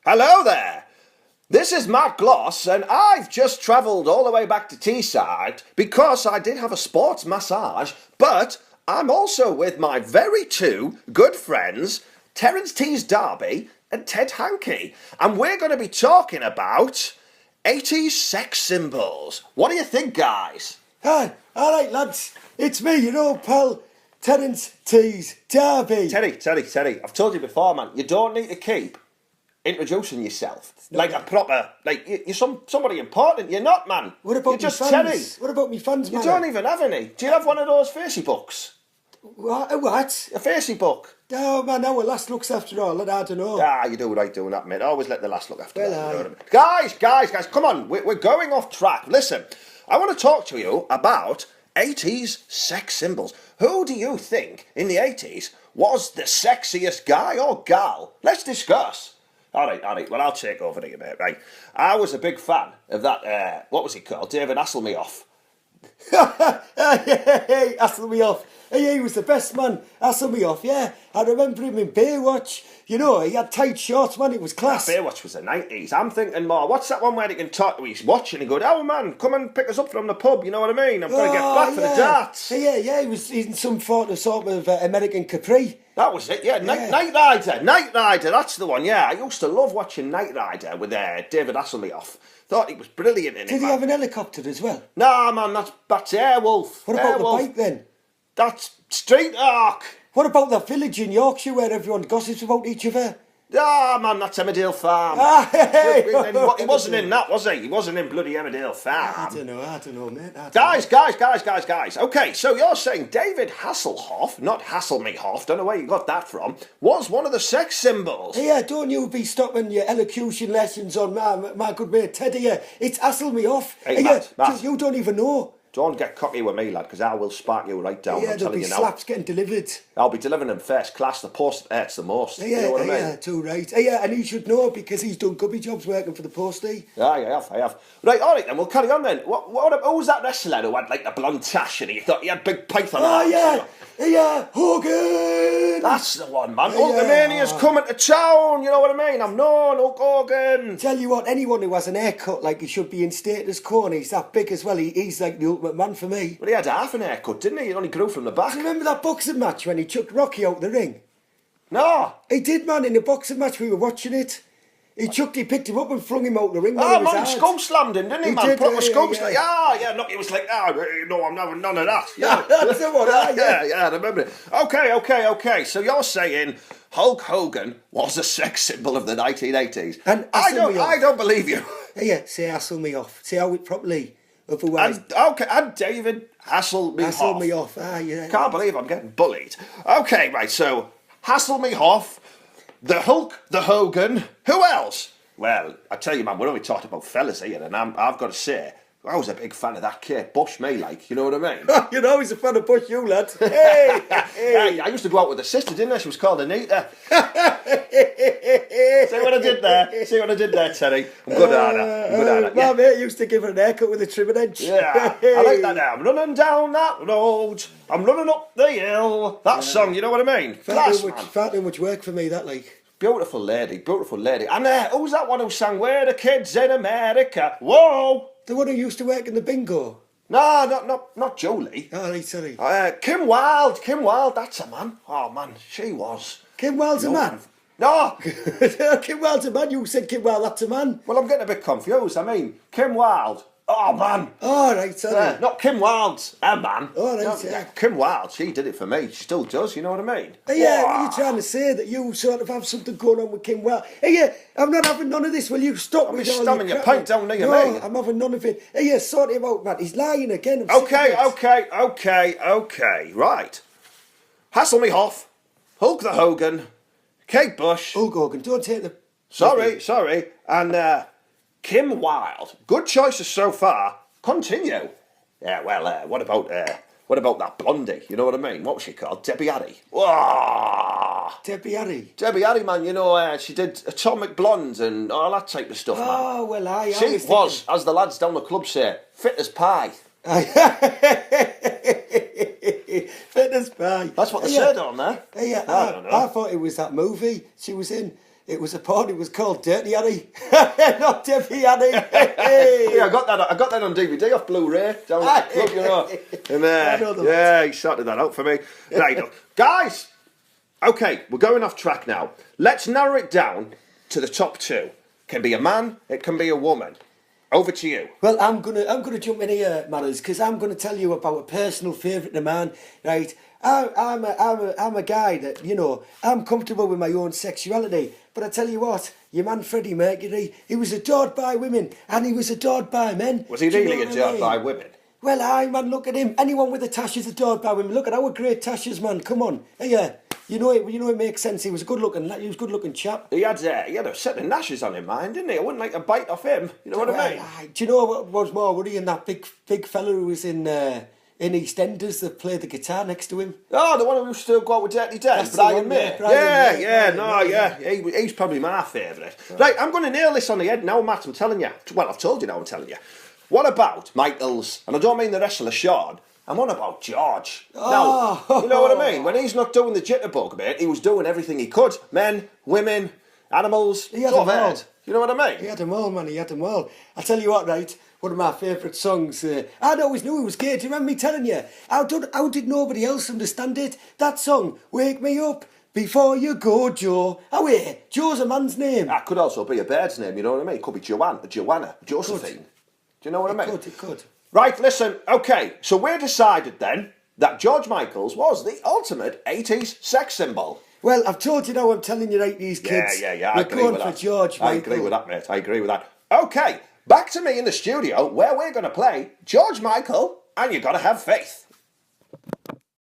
Hello there. This is Matt Gloss, and I've just travelled all the way back to Teesside because I did have a sports massage, but I'm also with my very two good friends, Terrence Tees-Derby and Ted Hanky, and we're going to be talking about 80s sex symbols. What do you think, guys? Hi, alright lads, it's me, your old pal, Terrence Tees-Derby. Teddy, I've told you before, man, you don't need to keep introducing yourself like a proper, like you're somebody important. You're not, man. What about you're just fans? Teddy. What about me fans, man? You don't even have any. Do you have one of those facey books? What? A what? A facey book? Oh man, our last looks after all, I don't know. Ah, you do right doing that, mate. Always let the last look after Well, that. You know what I mean? Guys, come on. We're going off track. Listen, I want to talk to you about 80s sex symbols. Who do you think in the 80s was the sexiest guy or gal? Let's discuss. All right. Well, I'll take over here, mate. Right. I was a big fan of that. What was he called? David Hasselhoff. Hey, Hasselhoff. Hey, he was the best man. Hasselhoff, yeah. I remember him in Baywatch. You know, he had tight shorts, man. It was class. Baywatch was the 90s. I'm thinking more, what's that one where they can talk to his watch and he go, oh man, come and pick us up from the pub, you know what I mean? I'm going to get back for the darts. Yeah, he was in some sort of American Capri. That was it, yeah. Night Rider, that's the one, yeah. I used to love watching Night Rider with David Hasselhoff. Thought he was brilliant in it. Did he have an helicopter as well? Nah, man, that's Airwolf. What about the bike then? That's Street Arc. What about that village in Yorkshire where everyone gossips about each other? Ah, man, that's Emmerdale Farm. He wasn't in that, was he? He wasn't in bloody Emmerdale Farm. I don't know, mate. Guys. Okay, so you're saying David Hasselhoff, not Hasselhoff, don't know where you got that from, was one of the sex symbols. Yeah, don't you be stopping your elocution lessons on my good mate Teddy. It's Hasselhoff. Hey, Matt. You don't even know. Don't get cocky with me, lad, because I will spark you right down. Yeah, I'm there'll telling be you now. slaps getting delivered. I'll be delivering them first class. The post hurts the most. Yeah, you know what I mean? Yeah, too right. Yeah, and he should know because he's done gubby jobs working for the postie. Yeah, I have. Right, all right, then we'll carry on then. Who was that wrestler who had like the blonde tash and he thought he had big python eyes? Yeah, Hogan. That's the one, man. Hulkamania's coming to town. You know what I mean? I'm known, Hulk Hogan. Tell you what, anyone who has an haircut like he should be in status corner, he's that big as well. He's like the ultimate man for me. Well, he had half an haircut, didn't he? It only grew from the back. Do you remember that boxing match when he chucked Rocky out the ring? No. He did, man. In the boxing match, we were watching it. He picked him up and flung him out the ring. Man, skull slammed him, didn't he, man? Did, Proper skull slam. Yeah. No, he was like, no, I'm having none of that. Yeah, that's the one. Yeah, I remember it. Okay. So you're saying Hulk Hogan was a sex symbol of the 1980s? And I don't believe you. Yeah, say Hasselhoff. Say how it properly. Otherwise. And David Hasselhoff. Yeah. Can't believe I'm getting bullied. Okay, right. So Hasselhoff. The Hulk, the Hogan, who else? Well, I tell you, man, we're only talking about fellas here, and I've got to say, I was a big fan of that Kate Bush, me, like, you know what I mean? You know, he's a fan of Bush, you lad. Hey! I used to go out with a sister, didn't I? She was called Anita. See what I did there, Terry? I'm good at it. My mate used to give her an haircut with a trimming edge. Yeah, I like that now. I'm running down that road, I'm running up the hill. That song, you know what I mean? Far too much work for me, that, like. Beautiful lady. And who's that one who sang "We're the Kids in America"? Whoa! The one who used to work in the bingo? No, not Jolie. Oh, right, sorry. Kim Wilde, that's a man. Oh, man, she was. Kim Wilde's a man? No! Kim Wilde's a man? You said Kim Wilde, that's a man? Well, I'm getting a bit confused. I mean, Kim Wilde. Oh, man. Oh, right, sorry. Not Kim Wilde's a man. Oh, right, yeah. Kim Wilde, she did it for me. She still does, you know what I mean? Yeah, what are you trying to say? That you sort of have something going on with Kim Wilde? I'm not having none of this. Will you stop with all stamming your pint down near me? me. I'm having none of it. Sort him out, man. He's lying again. Okay. Right. Hasselhoff, Hulk the Hogan, Kate Bush. Hulk Hogan, don't take the... Sorry. And Kim Wilde. Good choices so far. Continue. Yeah, well, what about that blondie? You know what I mean? What was she called? Debbie Harry. Whoa! Debbie Harry? Debbie Harry, man, you know, she did Atomic Blonde and all that type of stuff, man. Oh, well, She was, as the lads down the club say, fit as pie. Fit as pie. That's what they said on there. I thought it was that movie she was in. It was a party. It was called Dirty Harry, not Debbie Harry. Hey. Yeah, I got that on DVD off Blu-ray down at the club, you know. And yeah, he sorted that out for me. Right, guys. Okay, we're going off track now. Let's narrow it down to the top two. Can be a man, it can be a woman. Over to you. Well, I'm gonna jump in here, Matters, because I'm gonna tell you about a personal favourite of mine. Right, I'm a guy that, you know, I'm comfortable with my own sexuality. But I tell you what, your man Freddie Mercury, he was adored by women and he was adored by men. Was he really adored by women? Well, aye, man, look at him. Anyone with a tash is adored by women. Look at our great tashes, man. Come on, yeah. You know it makes sense. He was a good looking chap. He had a set of gnashes on him, mind, didn't he? I wouldn't like to bite off him. You know what I mean? Do you know what was more worrying? That big fella who was in EastEnders that played the guitar next to him. Oh, the one who used to go out with Dirty Dead, Brian May. He's probably my favourite. Right, I'm going to nail this on the head now, Matt. I'm telling you. Well, I've told you now. I'm telling you. What about Michael's? And I don't mean the wrestler Sean. I'm on about George. Now, you know what I mean? When he's not doing the jitterbug bit, he was doing everything he could. Men, women, animals. He had them all. You know what I mean? He had them all, man. He had them all. I tell you what, right? One of my favourite songs. I always knew he was gay. Do you remember me telling you? How did nobody else understand it? That song, Wake Me Up Before You Go, Joe. Oh, wait. Joe's a man's name. That could also be a bird's name, you know what I mean? It could be Joanna, Josephine. Do you know what I mean? It could. Right, listen, okay, so we're decided then that George Michael's was the ultimate 80s sex symbol. Well, I've told you now, I'm telling you, 80s kids. Yeah, we're going for George Michael. I agree with that, mate, I agree with that. Okay, back to me in the studio where we're going to play George Michael and You Gotta Have Faith.